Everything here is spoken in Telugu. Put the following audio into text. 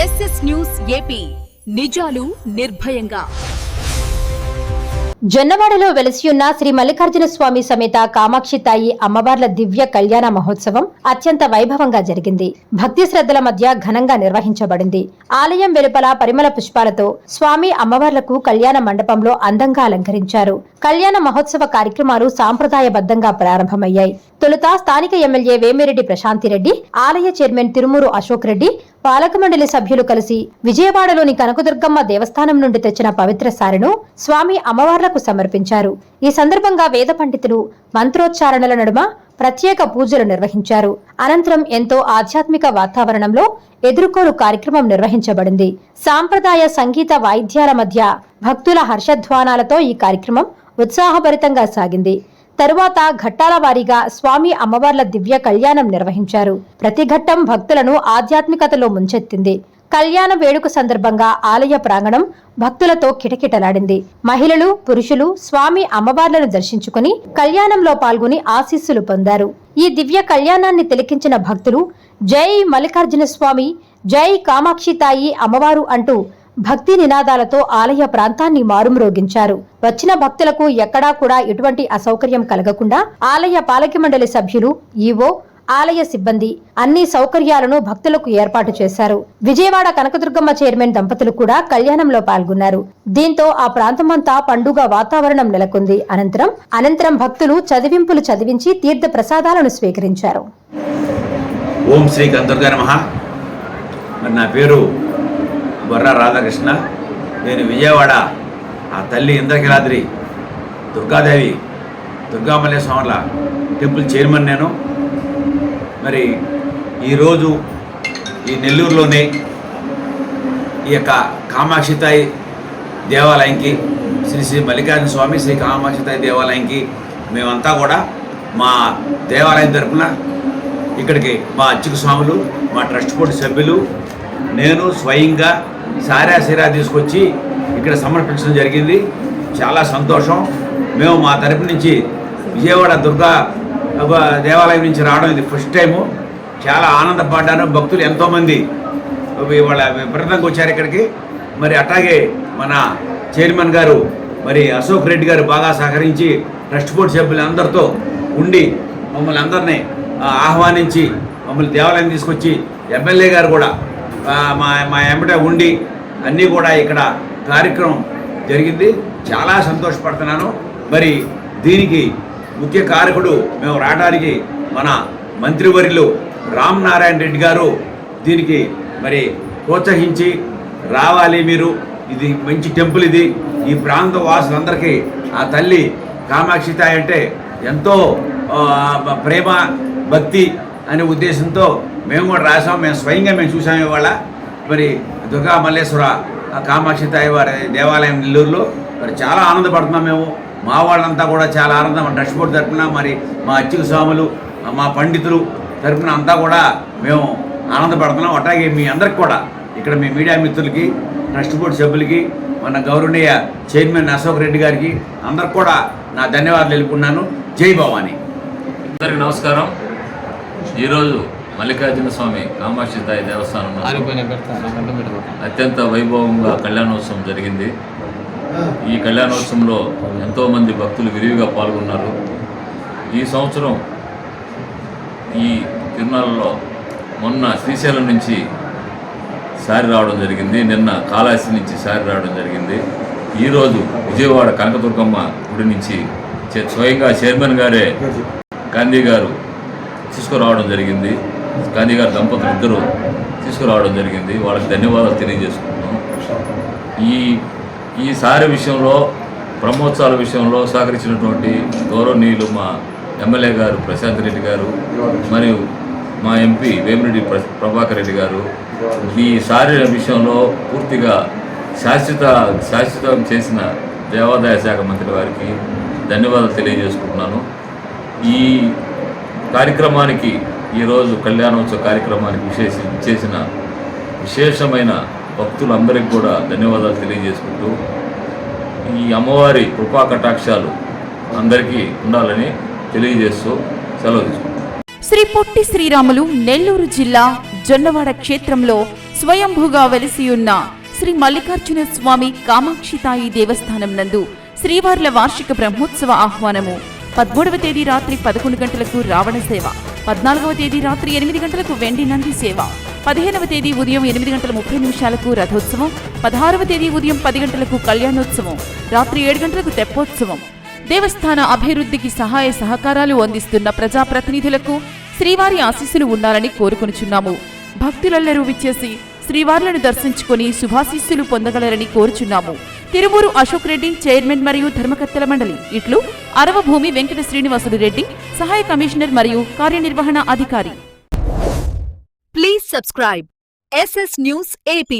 ఎస్ఎస్ న్యూస్ ఏపీ నిజాలు నిర్భయంగా. జొన్నవాడలో వెలసియున్న శ్రీ మల్లికార్జున స్వామి సమేత కామాక్షి తాయి అమ్మవార్ల దివ్య కళ్యాణ మహోత్సవం అత్యంత వైభవంగా జరిగింది. భక్తి శ్రద్ధల మధ్య ఘనంగా నిర్వహించబడింది. ఆలయం వెలుపల పరిమళ పుష్పాలతో స్వామి అమ్మవార్లకు కళ్యాణ మండపంలో అందంగా అలంకరించారు. కళ్యాణ మహోత్సవ కార్యక్రమాలు సాంప్రదాయబద్ధంగా ప్రారంభమయ్యాయి. తొలుత స్థానిక ఎమ్మెల్యే వేమిరెడ్డి ప్రశాంతిరెడ్డి, ఆలయ చైర్మన్ తిరుమూరు అశోక్ రెడ్డి, పాలక మండలి సభ్యులు కలిసి విజయవాడలోని కనకదుర్గమ్మ దేవస్థానం నుండి తెచ్చిన పవిత్ర సారెను స్వామి అమ్మవార్లకు సమర్పించారు. ఈ సందర్భంగా వేద పండితులు మంత్రోచ్చారణల నడుమ ప్రత్యేక పూజలు నిర్వహించారు. అనంతరం ఎంతో ఆధ్యాత్మిక వాతావరణంలో ఎదుర్కోలు కార్యక్రమం నిర్వహించబడింది. సాంప్రదాయ సంగీత వాయిద్యాల మధ్య భక్తుల హర్షధ్వానాలతో ఈ కార్యక్రమం ఉత్సాహభరితంగా సాగింది. తరువాత ఘట్టాల వారీగా స్వామి అమ్మవార్ల దివ్య కళ్యాణం నిర్వహించారు. ప్రతి ఘట్టం భక్తులను ఆధ్యాత్మికతలో ముంచెత్తింది. కళ్యాణ వేడుక సందర్భంగా ఆలయ ప్రాంగణం భక్తులతో కిటకిటలాడింది. మహిళలు, పురుషులు స్వామి అమ్మవార్లను దర్శించుకుని కళ్యాణంలో పాల్గొని ఆశీస్సులు పొందారు. ఈ దివ్య కళ్యాణాన్ని తిలకించిన భక్తులు జై మల్లికార్జున స్వామి, జై కామాక్షి తాయి అమ్మవారు అంటూ భక్తి నినాదాలతో ఆలయ ప్రాంతాన్ని మారుమ్రోగించారు. వచ్చిన భక్తులకు ఎక్కడా కూడా ఎటువంటి అసౌకర్యం కలగకుండా ఆలయ పాలక మండలి సభ్యులు, ఈవో, ఆలయ సిబ్బంది అన్ని సౌకర్యాలను భక్తులకు ఏర్పాటు చేశారు. విజయవాడ కనకదుర్గమ్మ చైర్మన్ దంపతులు కూడా కళ్యాణంలో పాల్గొన్నారు. దీంతో ఆ ప్రాంతమంతా పండుగ వాతావరణం నెలకొంది. అనంతరం భక్తులు చదివింపులు చదివించి తీర్థ ప్రసాదాలను స్వీకరించారు. ఓం శ్రీ కనకదుర్గా నమః. నా పేరు బొర్రా రాధాకృష్ణ. నేను విజయవాడ ఆ తల్లి ఇంద్రకీలాద్రి దుర్గాదేవి దుర్గామల్లేశ్వర స్వాముల టెంపుల్ చైర్మన్ నేను. మరి ఈరోజు ఈ నెల్లూరులోనే ఈ యొక్క కామాక్షితాయి దేవాలయంకి శ్రీ మల్లికార్జున స్వామి శ్రీ కామాక్షితాయి దేవాలయంకి మేమంతా కూడా మా దేవాలయం తరఫున ఇక్కడికి మా అర్చక స్వాములు, మా ట్రస్ట్ బోర్డు సభ్యులు, నేను స్వయంగా సారా తీసుకొచ్చి ఇక్కడ సమర్పించడం జరిగింది. చాలా సంతోషం. మేము మా తరపు నుంచి విజయవాడ దుర్గా దేవాలయం నుంచి రావడం ఇది ఫస్ట్ టైము. చాలా ఆనందపడ్డాను. భక్తులు ఎంతోమంది వాళ్ళ విపరీతంగా వచ్చారు ఇక్కడికి. మరి అట్లాగే మన చైర్మన్ గారు మరి అశోక్ రెడ్డి గారు బాగా సహకరించి ట్రస్ట్ బోర్డు సభ్యులందరితో ఉండి మమ్మల్ని అందరినీ ఆహ్వానించి మమ్మల్ని దేవాలయం తీసుకొచ్చి ఎమ్మెల్యే గారు కూడా మా ఎంబట ఉండి అన్నీ కూడా ఇక్కడ కార్యక్రమం జరిగింది. చాలా సంతోషపడుతున్నాను. మరి దీనికి ముఖ్య కారకుడు మేము రావడానికి మన మంత్రివర్యులు రామ్ నారాయణ రెడ్డి గారు దీనికి మరి ప్రోత్సహించి రావాలి మీరు, ఇది మంచి టెంపుల్, ఇది ఈ ప్రాంత వాసులందరికీ ఆ తల్లి కామాక్షి తాయి అంటే ఎంతో ప్రేమ భక్తి అనే ఉద్దేశంతో మేము కూడా రాసాం. మేము స్వయంగా చూసాము. ఇవాళ మరి దుర్గా మల్లేశ్వర కామాక్షి తాయి వారి దేవాలయం నెల్లూరులో మరి చాలా ఆనందపడుతున్నాం మేము. మా వాళ్ళంతా కూడా చాలా ఆనందం. మా ట్రస్ట్ బోర్డు తరఫున మరి మా అర్చక స్వాములు, మా పండితులు తరఫున అంతా కూడా మేము ఆనందపడుతున్నాం. అట్లాగే మీ అందరికి కూడా ఇక్కడ మీ మీడియా మిత్రులకి, ట్రస్ట్ బోర్డు సభ్యులకి, మన గౌరవనీయ చైర్మన్ అశోక్ రెడ్డి గారికి అందరికి కూడా నా ధన్యవాదాలు తెలుపుకున్నాను. జై భవాని. అందరికీ నమస్కారం. ఈరోజు మల్లికార్జున స్వామి కామాక్షి తాయి దేవస్థానంలో అత్యంత వైభవంగా కళ్యాణోత్సవం జరిగింది. ఈ కళ్యాణోత్సవంలో ఎంతోమంది భక్తులు విరివిగా పాల్గొన్నారు. ఈ సంవత్సరం ఈ తిరునాళ్ళలో మొన్న శ్రీశైలం నుంచి సారి రావడం జరిగింది, నిన్న కాళహస్తి నుంచి సారి రావడం జరిగింది. ఈరోజు విజయవాడ కనకదుర్గమ్మ గుడి నుంచి స్వయంగా చైర్మన్ గారే గాంధీ గారు తీసుకురావడం జరిగింది. గాంధీ గారు దంపతులు ఇద్దరు తీసుకురావడం జరిగింది. వాళ్ళకి ధన్యవాదాలు తెలియజేసుకుంటున్నాం. ఈ సారి విషయంలో, బ్రహ్మోత్సవాల విషయంలో సహకరించినటువంటి గౌరవనీయులు మా ఎమ్మెల్యే గారు ప్రశాంత్ రెడ్డి గారు మరియు మా ఎంపీ వేమిరెడ్డి ప్రభాకర్ రెడ్డి గారు ఈ సారి విషయంలో పూర్తిగా శాశ్వతం చేసిన దేవాదాయ శాఖ మంత్రి వారికి ధన్యవాదాలు తెలియజేసుకుంటున్నాను. ఈ కార్యక్రమానికి, ఈరోజు కళ్యాణోత్సవ కార్యక్రమానికి చేసిన విశేషమైన భక్తులందరికీ కూడా ధన్యవాదాలు తెలియజేసుకుంటూ ఈ అమ్మవారి కృపా కటాక్షాలు అందరికీ ఉండాలని తెలియజేస్తూ సెలవు తీసుకుంటాం. శ్రీ పొట్టి శ్రీరాములు నెల్లూరు జిల్లా జొన్నవాడ క్షేత్రంలో స్వయంభూగా వెలిసియున్న శ్రీ మల్లికార్జున స్వామి కామాక్షితాయి దేవస్థానం నందు శ్రీవార్ల వార్షిక బ్రహ్మోత్సవ ఆహ్వానము 13వ తేదీ రాత్రి 11 గంటలకు రావణ సేవ, 14వ తేదీ రాత్రి 8 గంటలకు వెండి నంది సేవ, 15వ తేదీ ఉదయం 8:30 రథోత్సవం, 16వ తేదీ ఉదయం 10 గంటలకు కళ్యాణోత్సవం, రాత్రి 7 గంటలకు తెప్పోత్సవం. దేవస్థాన అభివృద్ధికి సహాయ సహకారాలు అందిస్తున్న ప్రజాప్రతినిధులకు శ్రీవారి ఆశీస్సులు ఉండాలని కోరుకొనుచున్నాము. భక్తులెల్లరూ విచ్చేసి శ్రీవార్లను దర్శించుకుని శుభాశీస్సులు పొందగలరని కోరుచున్నాము. తిరుమూరు అశోక్ రెడ్డి, చైర్మన్ మరియు ధర్మకర్తల మండలి. ఇట్లు అరవభూమి వెంకట శ్రీనివాసులు రెడ్డి, సహాయ కమిషనర్ మరియు కార్యనిర్వహణ అధికారి. Please subscribe SS News AP.